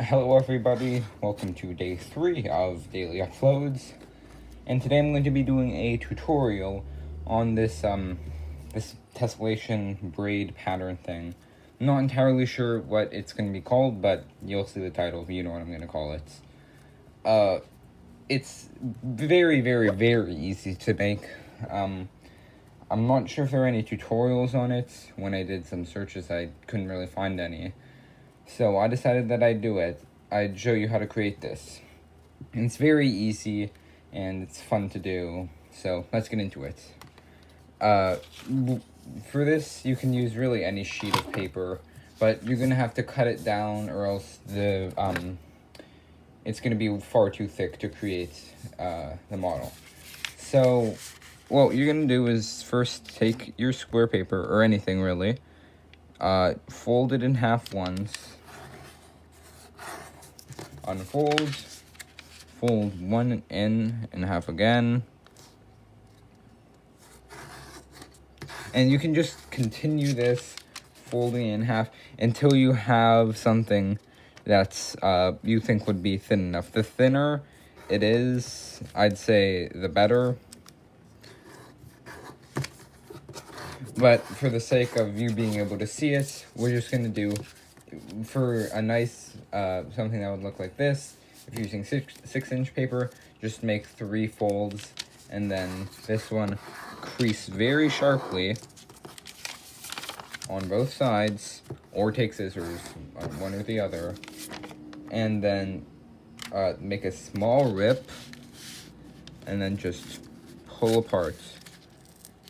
Hello everybody, welcome to day 3 of daily uploads, and today I'm going to be doing a tutorial on this tessellation braid pattern thing. I'm not entirely sure what it's going to be called, but you'll see the title, you know what I'm going to call it. It's very, very, very easy to make. I'm not sure if there are any tutorials on it. When I did some searches, I couldn't really find any. So I decided that I'd do it. I'd show you how to create this. And it's very easy, and it's fun to do. So let's get into it. For this, you can use really any sheet of paper, but you're gonna have to cut it down, or else it's gonna be far too thick to create the model. So what you're gonna do is first take your square paper, or anything really, fold it in half once, unfold, fold one in half again, and you can just continue this folding in half until you have something that's you think would be thin enough. The thinner it is, I'd say, the better. But for the sake of you being able to see it, we're just going to do, for a nice, something that would look like this, if you're using 6-inch paper, just make 3 folds, and then this one, crease very sharply on both sides, or take scissors, one or the other, and then make a small rip, and then just pull apart,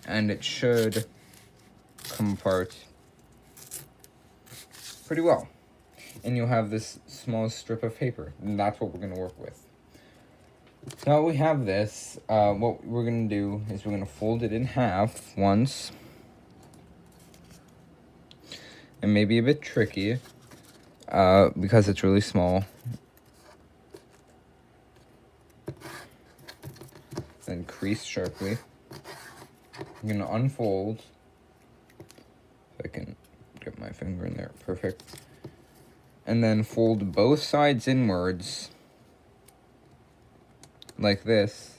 and it should come apart pretty well, and you'll have this small strip of paper, and that's what we're going to work with. Now that we have this, what we're going to do is we're going to fold it in half once. It may be a bit tricky because it's really small. Then crease sharply. I'm going to unfold. If I can get my finger in there, perfect. And then fold both sides inwards, like this.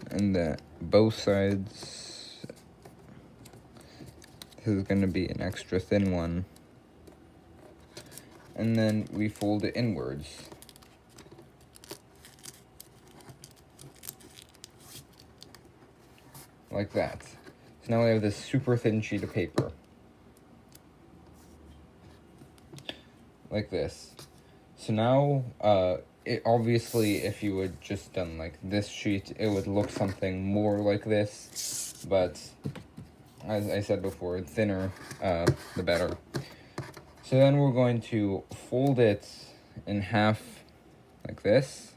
And then both sides. This is going to be an extra thin one. And then we fold it inwards. Like that. So now we have this super thin sheet of paper. Like this. So now, it obviously, if you would just done like this sheet, it would look something more like this. But as I said before, the thinner, the better. So then we're going to fold it in half like this.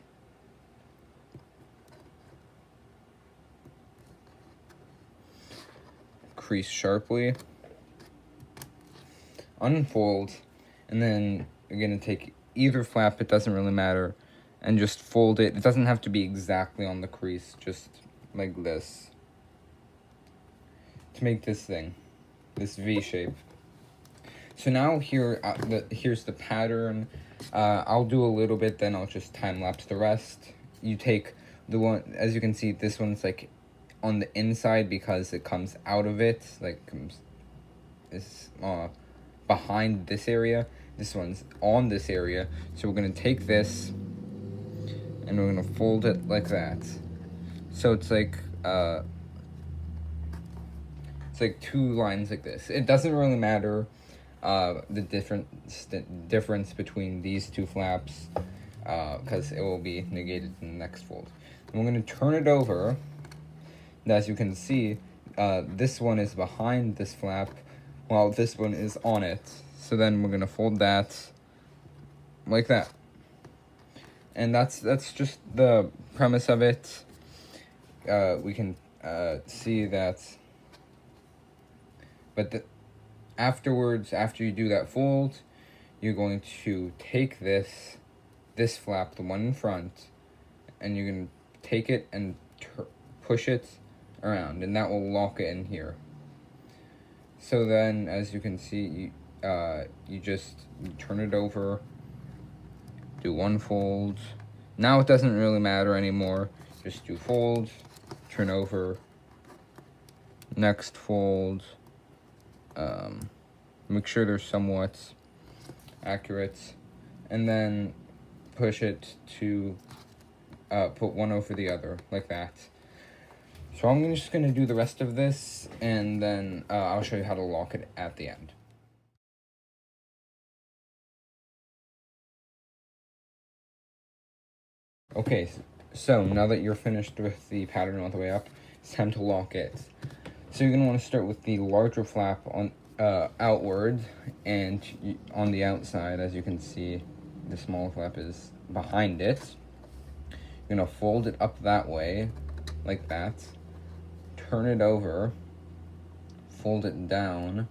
Crease sharply. Unfold. And then you're going to take either flap, it doesn't really matter, and just fold it. It doesn't have to be exactly on the crease, just like this. To make this thing, this V shape. So now here's the pattern. I'll do a little bit, then I'll just time lapse the rest. You take the one, as you can see, this one's like on the inside because it comes out of it, like is behind this area. This one's on this area. So we're gonna take this and we're gonna fold it like that. So it's like 2 lines like this. It doesn't really matter the difference between these 2 flaps, because it will be negated in the next fold. And we're going to turn it over, and as you can see, this one is behind this flap, while this one is on it. So then we're going to fold that like that. And that's just the premise of it. We can see that, but afterwards, after you do that fold, you're going to take this flap, the one in front, and you're going to take it and push it around, and that will lock it in here. So then, as you can see, you just turn it over, do one fold. Now it doesn't really matter anymore. Just do fold, turn over, next fold. Make sure they're somewhat accurate, and then push it to put one over the other, like that. So I'm just going to do the rest of this, and then I'll show you how to lock it at the end. Okay, so now that you're finished with the pattern all the way up, it's time to lock it. So you're going to want to start with the larger flap on outward, and on the outside, as you can see, the smaller flap is behind it. You're going to fold it up that way, like that. Turn it over, fold it down,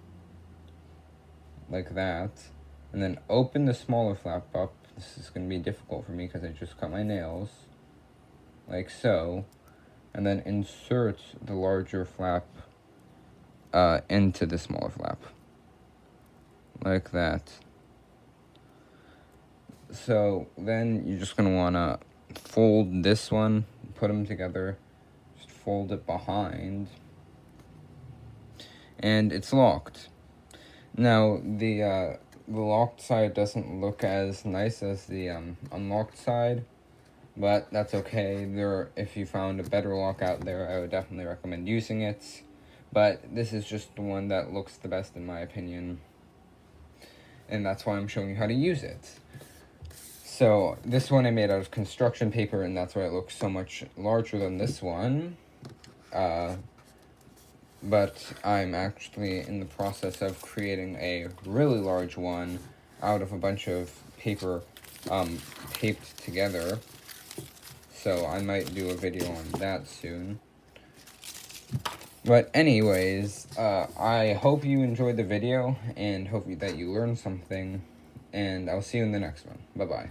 like that, and then open the smaller flap up. This is going to be difficult for me because I just cut my nails, like so, and then insert the larger flap into the smaller flap, like that. So then you're just going to want to fold this one, put them together, just fold it behind, and it's locked. Now, the locked side doesn't look as nice as the unlocked side, but that's okay. If you found a better lock out there, I would definitely recommend using it. But this is just the one that looks the best in my opinion, and that's why I'm showing you how to use it. So this one I made out of construction paper, and that's why it looks so much larger than this one. But I'm actually in the process of creating a really large one out of a bunch of paper taped together. So I might do a video on that soon. But anyways, I hope you enjoyed the video and hope that you learned something. And I'll see you in the next one. Bye-bye.